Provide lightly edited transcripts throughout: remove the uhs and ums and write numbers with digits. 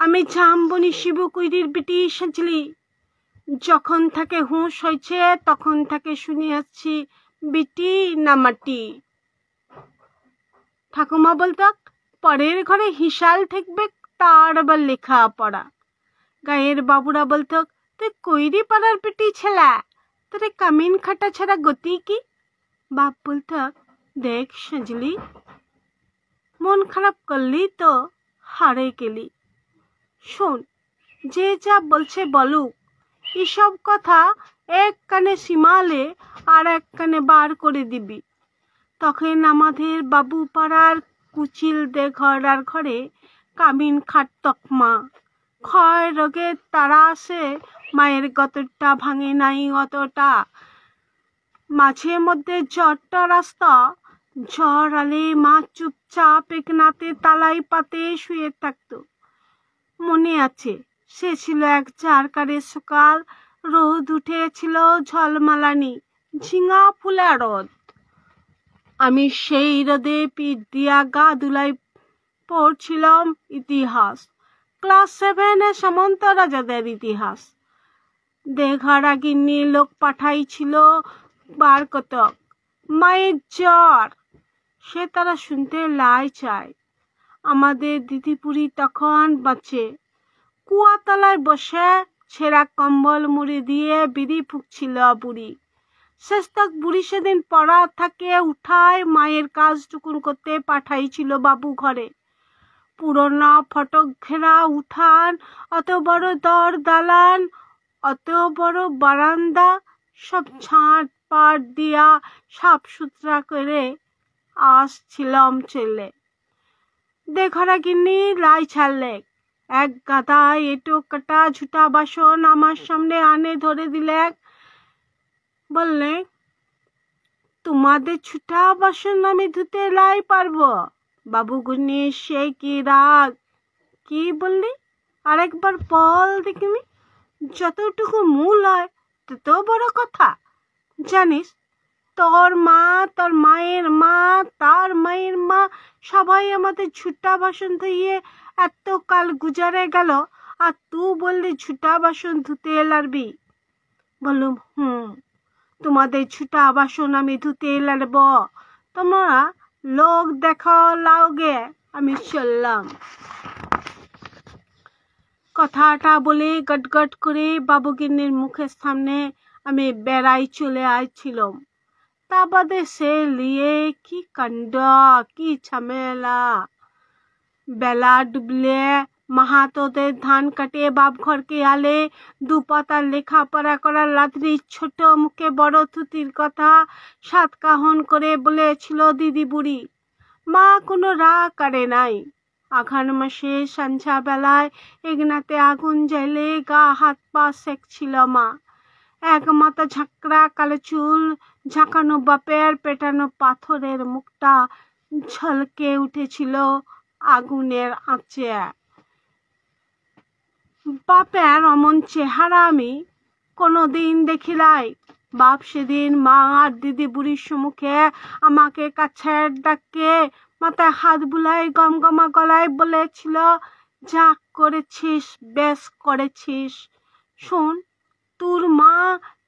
আমি জামবনি শিবু কুইরির বিটি সাজলি। যখন থাকে হুঁশ হয়েছে তখন থাকে শুনে আসছি বিটি না মাটি। ঠাকুমা বলতো পরের ঘরে হিসাল ঠেকবে তার আবার লেখা পড়া। গায়ের বাবুরা বলতো তুই কৈরি পাড়ার বিটি ছেলা, তোরে কামিন খাটা ছাড়া গতি কি? বাপ বলতো দেখ সাজলি, মন খারাপ করলি তো হারে গেলি। শোন, যে যা বলছে বলুক, এসব কথা এক কানে সীমালে আর এক কানে বার করে দিবি। তখন আমাদের বাবু পাড়ার কুচিল দে ঘরার ঘরে কামিন খাট তকমা। ক্ষয় রোগে তারা আসে, মায়ের গতরটা ভাঙে নাই অতটা। মাঝে মধ্যে জ্বরটা রাস্তা, জ্বর আলে মা চুপচাপ একনাতে তালাই পাতে শুয়ে থাকতো। মনে আছে সে ছিল এক চারকারের সকাল, রোদ উঠেছিল ঝলমালানি, ঝিঙা ফুলা রোদ। আমি সেই রোদে পিঠ দিয়া গা দুলাই পড়ছিলাম ইতিহাস, ক্লাস 7-এ সামন্ত রাজাদের ইতিহাস। দেঘরা গিন্নি লোক পাঠাইছিল বার কতক, মায়ের জ্বর, সে তারা শুনতে লাই চায়। আমাদের দিদিপুরি তখন বাঁচে, কুয়াতলায় বসে ছেঁড়া কম্বল মুড়ি দিয়ে বিড়ি ফুঁকছিল বুড়ি। শেষ তক বুড়ি সেদিন পড়া থাকে উঠায় মায়ের কাজটুকুন করতে পাঠাইছিল বাবু ঘরে। পুরোনো ফটক ঘেরা উঠান, অত বড় দর দালান, অত বড় বারান্দা, সব ঝাঁট পাট দিয়া সাফ সুতরা করে আসছিলাম চলে। দেঘরা গিন্নি লাই ছাড়লে, এক গাদা এটো কাটা ঝুটা বাসন আমার সামনে আনে ধরে দিলে। বললে তোমাদের ছুটা বাসন আমি ধুতে লাই পারবো? বাবু গুনি সে কি রাগ! কি বললি আরেকবার বল দেখিনি। যতটুকু মূল হয় তত বড় কথা। জানিস তোর মা, তোর মায়ের মা, তার মায়ের মা সবাই আমাদের ঝুটা বাসন ধুইয়ে এত কাল গুজারে গেল, আর তুই বললি ঝুটা বাসন ধুতে লারবি। বললুম তোমাদের ছুটা বাসন আমি ধুতে লারব, তোমরা লোক দেখো লাওগে, আমি চললাম। কথাটা বলে গটগট করে বাবুগিন্নির মুখের সামনে আমি বেড়াই চলে আসছিলাম। তা বাদে সে লিয়ে কি কাণ্ড, কি ঝামেলা। বেলা ডুবলে মাহাতোদের ধান কাটে বাপ ঘরকে আলে, দুপাতা লেখাপড়া করার লাদ্রি ছোট মুখে বড় থুতির কথা সাতকাহন করে বলেছিল দিদি বুড়ি। মা কোনো রাগ করে নাই। আঘান মাসে সন্ধ্যা বেলায় এগনাতে আগুন জ্বালে গা হাত পা সেকছিল মা। এক মাথা ঝাঁকড়া কালো চুল ঝাঁকানো বাপের পেটানো পাথরের মুখটা ঝলকে উঠেছিল আগুনের আঁচে। বাপের অমন চেহারা আমি কোনোদিন দেখিলাই। বাপ সেদিন মা আর দিদি বুড়ির সম্মুখে আমাকে কাছের ডাকে মাথায় হাত বুলাই গমগমা গলায় বলেছিল, যা করেছিস বেশ করেছিস। শোন, তোর মা,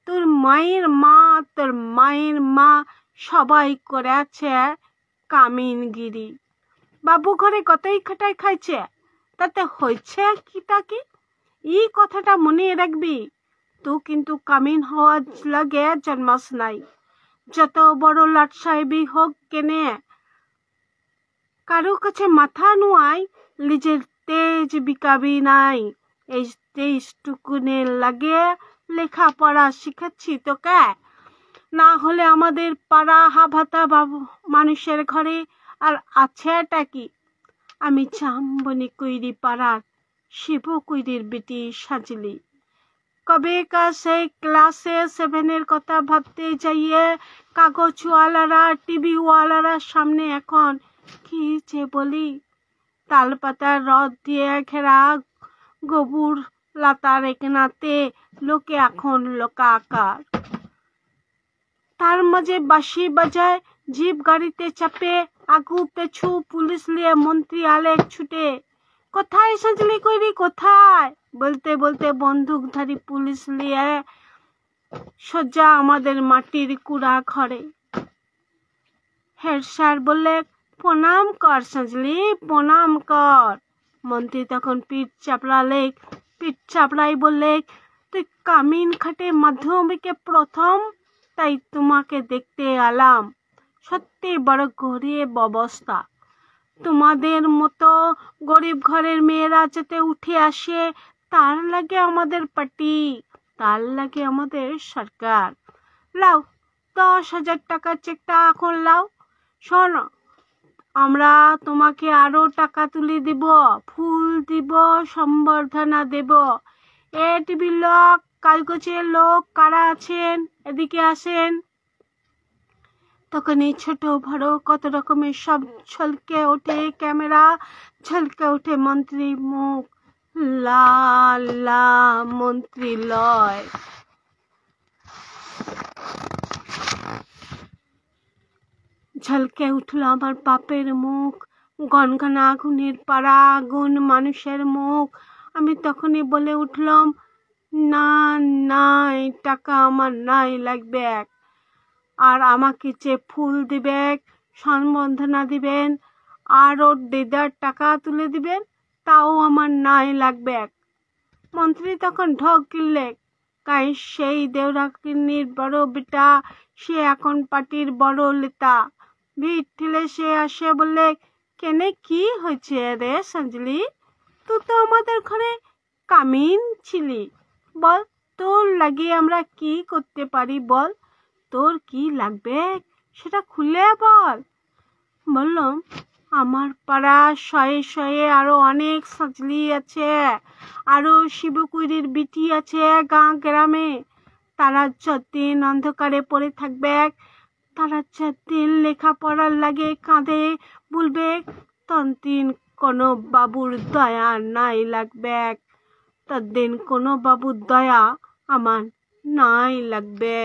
তোর মায়ের মা, তোর মায়ের মা সবাই করেছে কামিনগিরি। বাবু ঘরে কতই খাটাই খাইছে, তাতে হয়েছে কি তাকে? এই কথাটা মনে রাখবি। তো কিন্তু কামিন হওয়ার লাগে জন্মাস নাই। যত বড় লাট সাহেবই হোক কেনে, কারো কাছে মাথা নুয়াই নিজের তেজ বিকাবি নাই। এই তেজটুকুনে লাগে লেখাপড়া শিখাচ্ছি তোকে। না হলে আমাদের পাড়া হাভাতা বাবু মানুষের ঘরে আর আছেটা কি? আমি জামবনি কৈরি পাড়ার শিবু কৈরির বেটি সাজলি। কবে কা সেই ক্লাসে 7-এর কথা ভাবতে যাইয়ে কাগজওয়ালারা টিভিওয়ালারা সামনে এখন কি যে বলি। তালপাতার রদ দিয়ে ঘেরা গবুর লাতার একনাতে লোকে এখন লোকাকার। তার মাঝে বাঁশি বাজায়, জিপ গাড়িতে চাপে আগু পেছু পুলিশ নিয়ে মন্ত্রী আলেক ছুটে। কোথায় সাজলি কইরি কোথায়? বলতে বলতে বন্দুকধারী পুলিশ নিয়ে সোজা আমাদের মাটির কুড়া ঘরে। হেড স্যার বললে, প্রণাম কর সাজলি, প্রণাম কর। মন্ত্রী তখন পিঠ চাপড়াই বললে, তুই কামিন খাটে মাধ্যমিকে প্রথম, তাই তোমাকে দেখতে এলাম। সত্যি বড় গরিব অবস্থা। তোমাদের মতো গরিব ঘরের মেয়েরা যাতে উঠে আসে, তার লাগে আমাদের পার্টি, তার লাগে আমাদের সরকার। লাও 10,000 টাকার চেকটা এখন লাও। শোনো, আমরা তোমাকে আরো টাকা তুলে দিব, ফুল দিব, সম্বর্ধনা দেব। টিভি লোক, কাগজের লোক কারা আছেন এদিকে আসেন। তখন এই ছোট বড় কত রকমের সব ঝলকে ওঠে ক্যামেরা, ঝলকে ওঠে মন্ত্রী মুখ, লা লা মন্ত্রী লয়। ঝলকে উঠল আমার বাপের মুখ, গনগনা আগুনের পাড়া, আগুন মানুষের মুখ। আমি তখনই বলে উঠলাম, না নাই টাকা আমার নাই লাগবে, আর আমাকে যে ফুল দিবে, সম্বর্ধনা দিবেন, আর ওর দিদার টাকা তুলে দিবেন, তাও আমার নাই লাগবে। মন্ত্রী তখন ঢোক গিললে, কাই সেই দেওরাকিন্নির বড় বেটা, সে এখন পার্টির বড় নেতা। ভিড় ঠেলে সে আসে বললে, কেনে কি হয়েছে রে সাজলি? তুই তো আমাদের ঘরে কামিন ছিলি, বল তোর লাগিয়ে আমরা কি করতে পারি বল, তোর কি লাগবে সেটা খুলে বল। বললাম, আমার পাড়া শয়ে শয়ে আরো অনেক সাজলি আছে, আরো শিবকুইরির বিটি আছে গ্রামে। তারা যতদিন অন্ধকারে পড়ে থাকবে, তারা যতদিন লেখাপড়ার লাগে কাঁদে বলবে, ততদিন কোনো বাবুর দয়া নাই লাগবে, ততদিন কোনো বাবুর দয়া আমার নাই লাগবে।